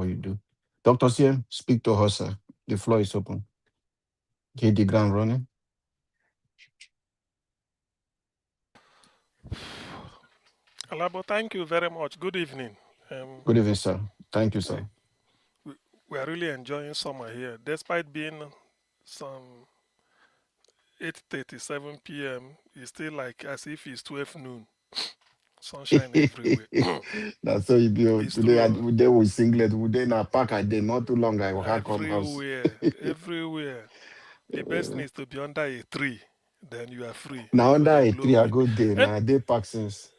what you do. Dr. CM, speak to us, sir. The floor is open. Hit the ground running. Alabo, thank you very much. Good evening. Um, Good evening, sir. Thank you, we, sir. we, we are really enjoying summer here, despite being some 8:37 p.m. It's still like as if it's 12 noon. Sunshine everywhere. That's how you be. It's Today, true. today we singlet. We in a park. I did not too long. I will come house. Everywhere. The best thing is to be under a tree. Then you are free Now because under they a blow tree, I wind. go there. And Now day park since.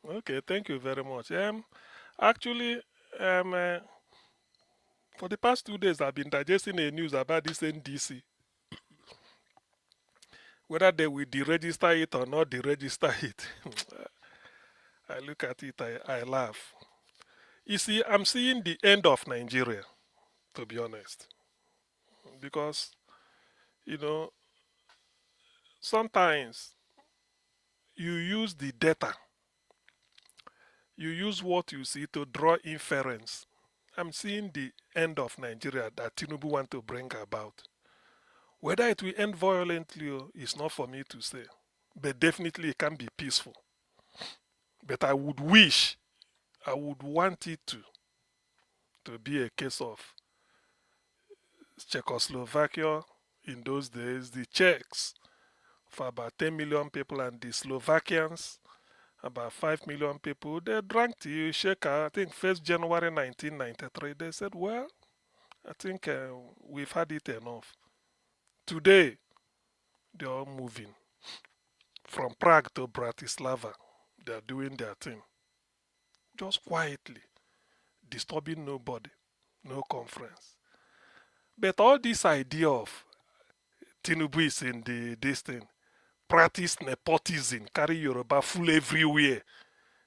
okay, thank you very much. Actually, um, uh, for the past 2 days, I've been digesting a news about this NDC, whether they will deregister it or not deregister it. I look at it, I laugh. You see, I'm seeing the end of Nigeria, to be honest, because you know sometimes you use the data, you use what you see to draw inference. I'm seeing the end of Nigeria that Tinubu want to bring about. Whether it will end violently is not for me to say, but definitely it can be peaceful. But I would want it to be a case of Czechoslovakia in those days, the Czechs for about 10 million people, and the Slovakians about 5 million people. They drank the shaker, I think, 1st January 1993. They said, well, I think we've had it enough. Today, they're all moving from Prague to Bratislava. They're doing their thing just quietly, disturbing nobody, no conference. But all this idea of Tinubu is in this thing, practice nepotism, carry Yoruba full everywhere,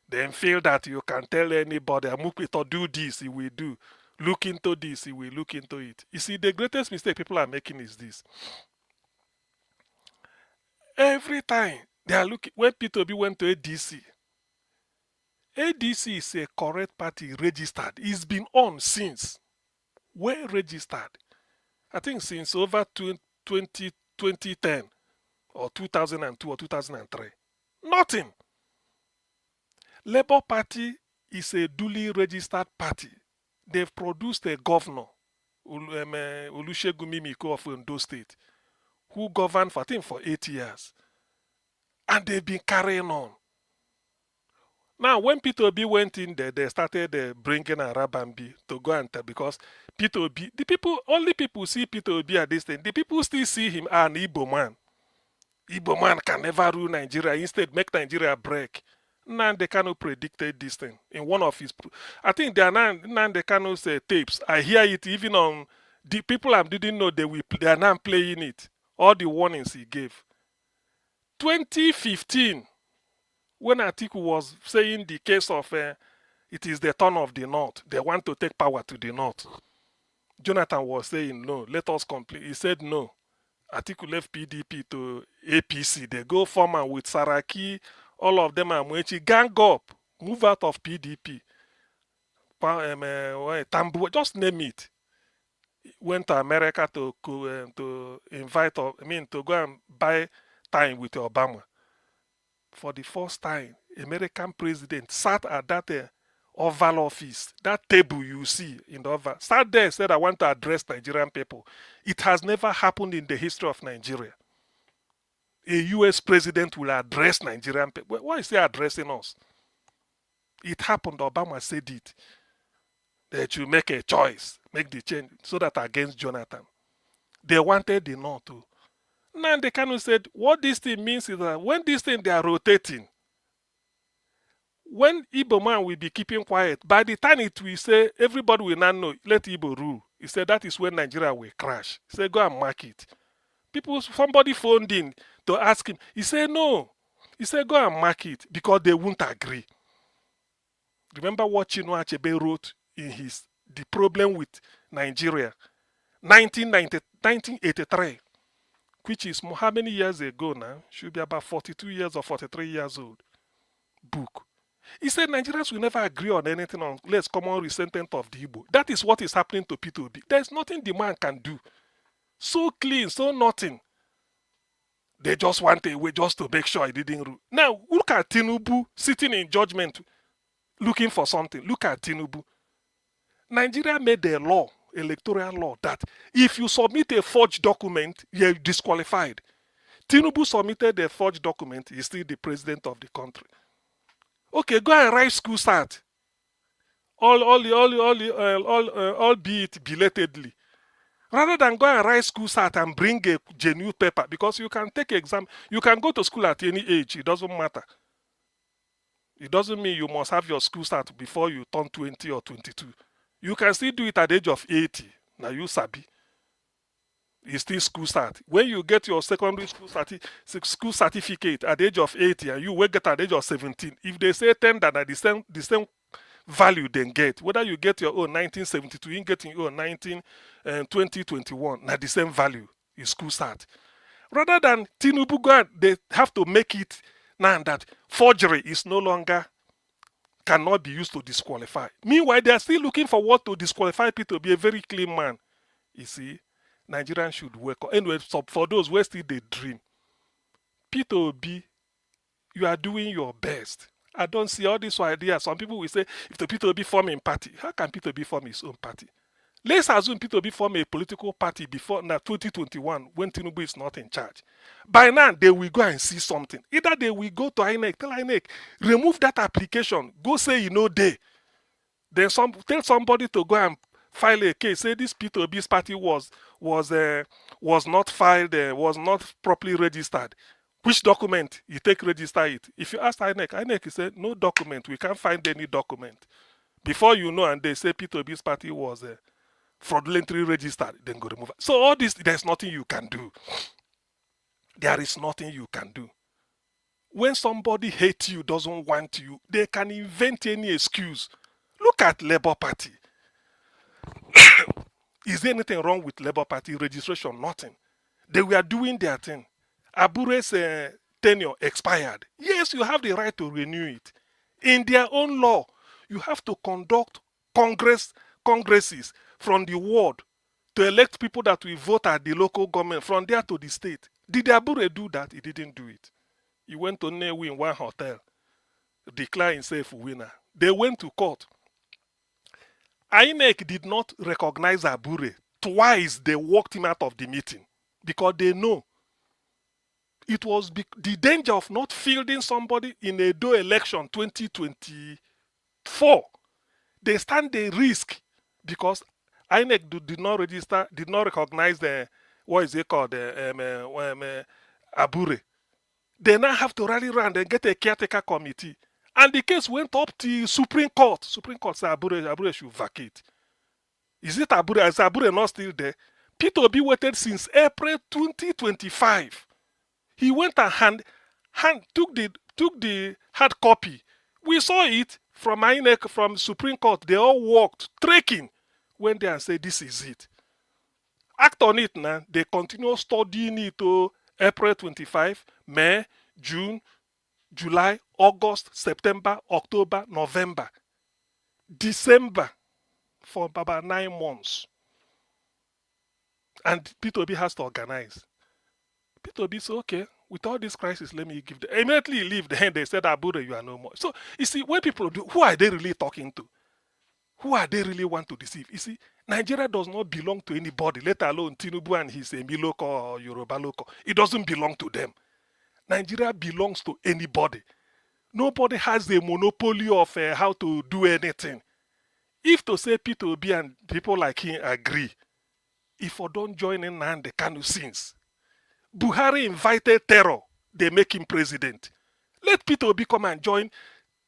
then feel that you can tell anybody, Amukito do this, he will do. Look into this, he will look into it. You see, the greatest mistake people are making is this. Every time they are looking, when P2B went to ADC, ADC is a correct party registered. It's been on since. Well registered. I think since over 2010 or 2002 or 2003. Nothing. Labour Party is a duly registered party. They've produced a governor, Olusegun Mimiko of Ondo State, who governed for, I think, for 8 years. And they've been carrying on. Now, when P2B went in there, they started bringing Arabambi to go and tell, because P2B, only people see P2B at this thing. The people still see him as an Igbo man. Igbo man can never rule Nigeria. Instead, make Nigeria break. Nande Kano predicted this thing in one of his. I think there are Nande Kano's tapes. I hear it even on the people I didn't know they are now playing it. All the warnings he gave. 2015, when Atiku was saying the case of it is the turn of the North, they want to take power to the North. Jonathan was saying no, let us complete. He said no. Atiku left PDP to APC. They go former with Saraki, all of them are Mwechi, gang up, move out of PDP. Tambu, just name it. Went to America to invite, to go and buy time with Obama. For the first time, American president sat at that Oval Office, that table you see in the Oval, sat there and said, I want to address Nigerian people. It has never happened in the history of Nigeria. A US president will address Nigerian people. Why is he addressing us? It happened, Obama said it. That you make a choice, make the change, so that against Jonathan. They wanted the North too. Now they kind of said, what this thing means is that when this thing they are rotating, when Igbo man will be keeping quiet, by the time it will say, everybody will not know, let Igbo rule. He said that is when Nigeria will crash. He said, go and mark it. Somebody phoned in to ask him. He said, no. He said, go and mark it because they won't agree. Remember what Chinua Achebe wrote in The Problem with Nigeria, 1983, which is how many years ago now? Should be about 42 years or 43 years old book. He said Nigerians will never agree on anything unless common resentment of the Igbo. That is what is happening to P2B. There's nothing the man can do. So clean, so nothing. They just want a way just to make sure he didn't rule. Now, look at Tinubu sitting in judgment looking for something. Look at Tinubu. Nigeria made a law, electoral law, that if you submit a forged document, you're disqualified. Tinubu submitted a forged document, he's still the president of the country. Okay, go and write school start. Albeit belatedly. Rather than go and write school start and bring a genuine paper, because you can take exam, you can go to school at any age, it doesn't matter. It doesn't mean you must have your school start before you turn 20 or 22. You can still do it at the age of 80. Now you sabi. It's still school start. When you get your secondary school certificate at the age of 80 and you will get at the age of 17, if they say 10 that are the same value then get, whether you get your own 1972, you get your own 2021, now the same value is school start. Rather than Tinubu go, they have to make it now that forgery is no longer cannot be used to disqualify. Meanwhile, they are still looking for what to disqualify people to be a very clean man. You see, Nigerians should wake up. Anyway, so for those who still they dream, P2B, you are doing your best. I don't see all this idea. Some people will say, if the P2B form a party, how can P2B form his own party? Let's assume P2B form a political party before now 2021 when Tinubu is not in charge. By now, they will go and see something. Either they will go to INEC, tell INEC, remove that application, go say you know they. Then tell somebody to go and file a case, say this P2B's party was not filed, was not properly registered. Which document you take register it? If you ask INEC will say no document, we can't find any document. Before you know, and they say P2B's party was fraudulently registered, then go remove it. So all this, there's nothing you can do. There is nothing you can do. When somebody hates you, doesn't want you, they can invent any excuse. Look at Labour Party. Is there anything wrong with Labour Party registration? Nothing. They were doing their thing. Abure's tenure expired. Yes, you have the right to renew it. In their own law, you have to conduct congresses from the ward to elect people that will vote at the local government, from there to the state. Did Abure do that? He didn't do it. He went to Newi in one hotel, declared himself winner. They went to court. INEC did not recognize Abure. Twice they walked him out of the meeting because they know it was the danger of not fielding somebody in a Edo election 2024. They stand the risk because INEC did not register, did not recognize the, what is it called, Abure. They now have to rally around and get a caretaker committee. And the case went up to Supreme Court. Supreme Court said Abure should vacate. Is it Abure? Is Abure not still there? P2B waited since April 2025. He went and took the hard copy. We saw it from INEC, from Supreme Court. They all walked, trekking, went there and said, this is it. Act on it now. They continue studying it to April 25, May, June, July, August, September, October, November, December, for about 9 months. And P2B has to organize. P2B said, okay, with all this crisis, let me give them. Immediately leave. Then they said, Abure, you are no more. So, you see, when people do, who are they really talking to? Who are they really want to deceive? You see, Nigeria does not belong to anybody, let alone Tinubu and his Emiloko or Yoruba Loco. It doesn't belong to them. Nigeria belongs to anybody. Nobody has a monopoly of how to do anything. If to say P2B and people like him agree, if I don't join in and the Kanu sins, Buhari invited terror, they make him president. Let P2B come and join.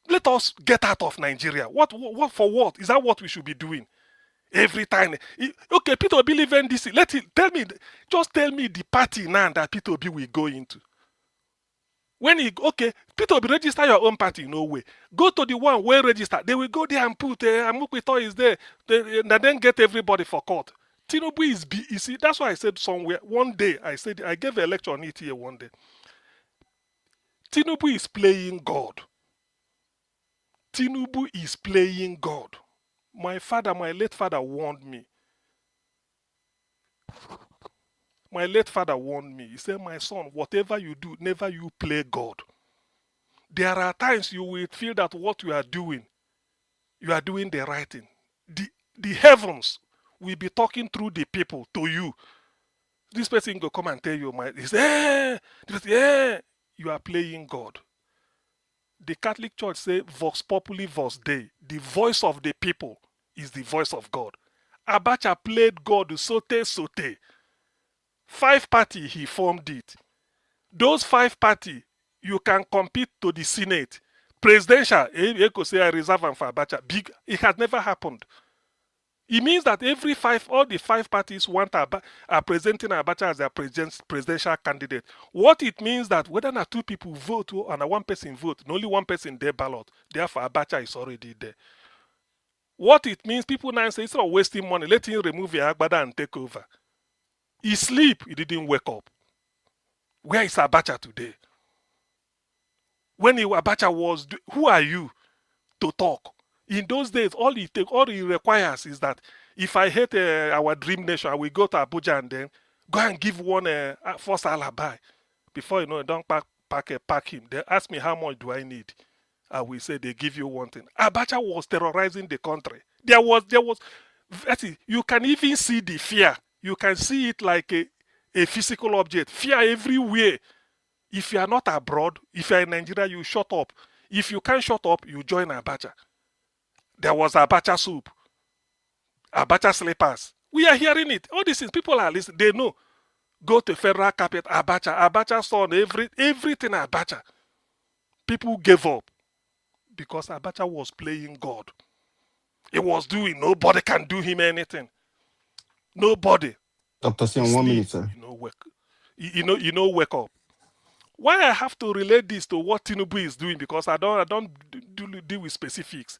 Let us get out of Nigeria. What for what? Is that what we should be doing? Every time. Okay, P2B live in this. Just tell me the party now that P2B will go into. P2B register your own party, no way. Go to the one where register. They will go there and put Amukito is there. They then get everybody for court. Tinubu is you see, that's why I said somewhere one day I gave a lecture on it here one day. Tinubu is playing God. Tinubu is playing God. My late father warned me. My late father warned me. He said, my son, whatever you do, never you play God. There are times you will feel that what you are doing the right thing. The heavens will be talking through the people to you. This person will come and tell you, he say, you are playing God. The Catholic Church say, Vox Populi, Vox Dei. The voice of the people is the voice of God. Abacha played God sote. 5 party he formed it. Those 5 party, you can compete to the Senate. Presidential, you could say I reserve them for Abacha. Big, it has never happened. It means that all the 5 parties are presenting Abacha as their presidential candidate. What it means that whether not 2 people vote or one person vote, and only 1 person their ballot, therefore Abacha is already there. What it means, people now say instead of wasting money, let him remove your agbada and take over. He sleep, he didn't wake up. Where is Abacha today? When Abacha was, who are you to talk? In those days, all he requires is that if I hate our dream nation, I will go to Abuja and then go and give one false alibi. Before you know it, don't pack him. They ask me how much do I need. I will say they give you one thing. Abacha was terrorizing the country. There was, you can even see the fear. You can see it like a physical object. Fear everywhere. If you are not abroad, if you are in Nigeria, you shut up. If you can't shut up, you join Abacha. There was Abacha soup, Abacha slippers. We are hearing it. All these things, people are listening. They know. Go to federal carpet, Abacha son, everything Abacha. People gave up because Abacha was playing God. He was doing. Nobody can do him anything. Nobody. Dr. Sion, 1 minute, sir. Wake up. Why I have to relate this to what Tinubu is doing, because I don't deal with specifics.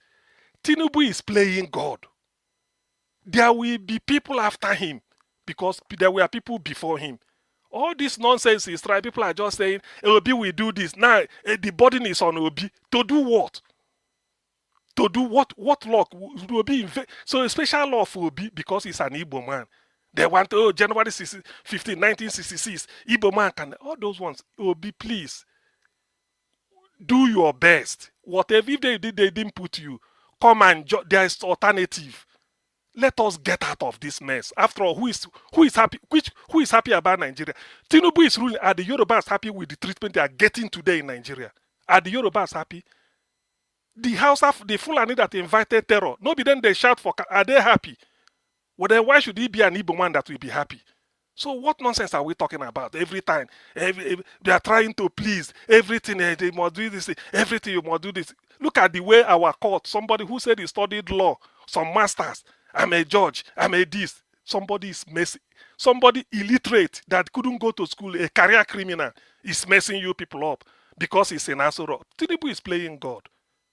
Tinubu is playing God. There will be people after him because there were people before him. All this nonsense is right. People are just saying, Obi will do this. Now, the burden is on Obi. To do what? To do what? What law? Obi so a special law for Obi because he's an Igbo man. They want, January 15, 1966, Igbo man can, all those ones. Obi, please, do your best. Whatever if they didn't put you, come and there is alternative. Let us get out of this mess. After all, who is happy? Who is happy about Nigeria? Tinubu is ruling. Are the Yorubas happy with the treatment they are getting today in Nigeria? Are the Yorubas happy? The Fulani that invited terror, nobody then they shout for. Are they happy? Well, then why should he be an Igbo man that will be happy? So what nonsense are we talking about every time? They are trying to please everything. They must do this. Everything you must do this. Look at the way our court. Somebody who said he studied law, some masters. I'm a judge. I'm a this. Somebody is messy. Somebody illiterate that couldn't go to school, a career criminal, is messing you people up because he's an asshole. Tinubu is playing God.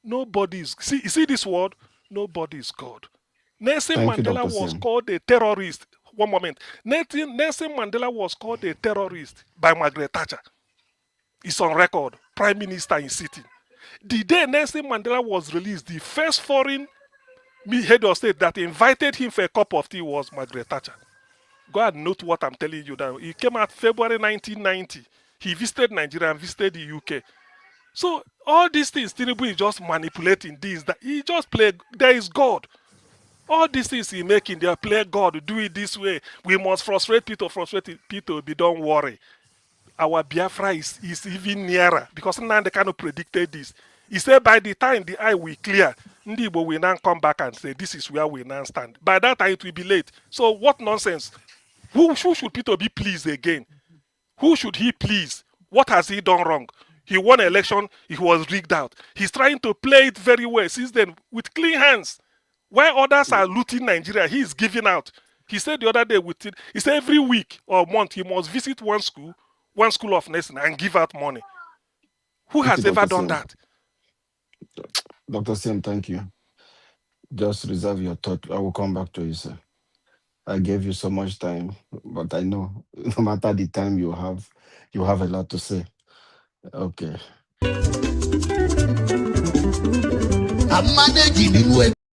Nobody is. See this word? Nobody is God. Nelson Mandela was called a terrorist. One moment. Nelson Mandela was called a terrorist by Margaret Thatcher. It's on record. Prime Minister in sitting. The day Nelson Mandela was released, the first foreign head of state that invited him for a cup of tea was Margaret Thatcher. Go and note what I'm telling you now. He came out February 1990. He visited Nigeria and visited the UK. So all these things, Tinubu is just manipulating this. That he just played. There is God. All these things he making, they play God, do it this way. We must frustrate people, but don't worry. Our Biafra is even nearer because now they kind of predicted this. He said by the time the eye will clear, Ndibo will now come back and say this is where we now stand. By that time it will be late. So what nonsense? Who should Peter be pleased again? Who should he please? What has he done wrong? He won an election, he was rigged out. He's trying to play it very well since then with clean hands. While others are looting Nigeria, he is giving out. He said the other day he said every week or month he must visit one school of nursing and give out money. Who has ever done that? Dr. Sim, thank you. Just reserve your thought. I will come back to you, sir. I gave you so much time, but I know no matter the time you have a lot to say. Okay. là ń mánéjì nínú ẹgbẹ́.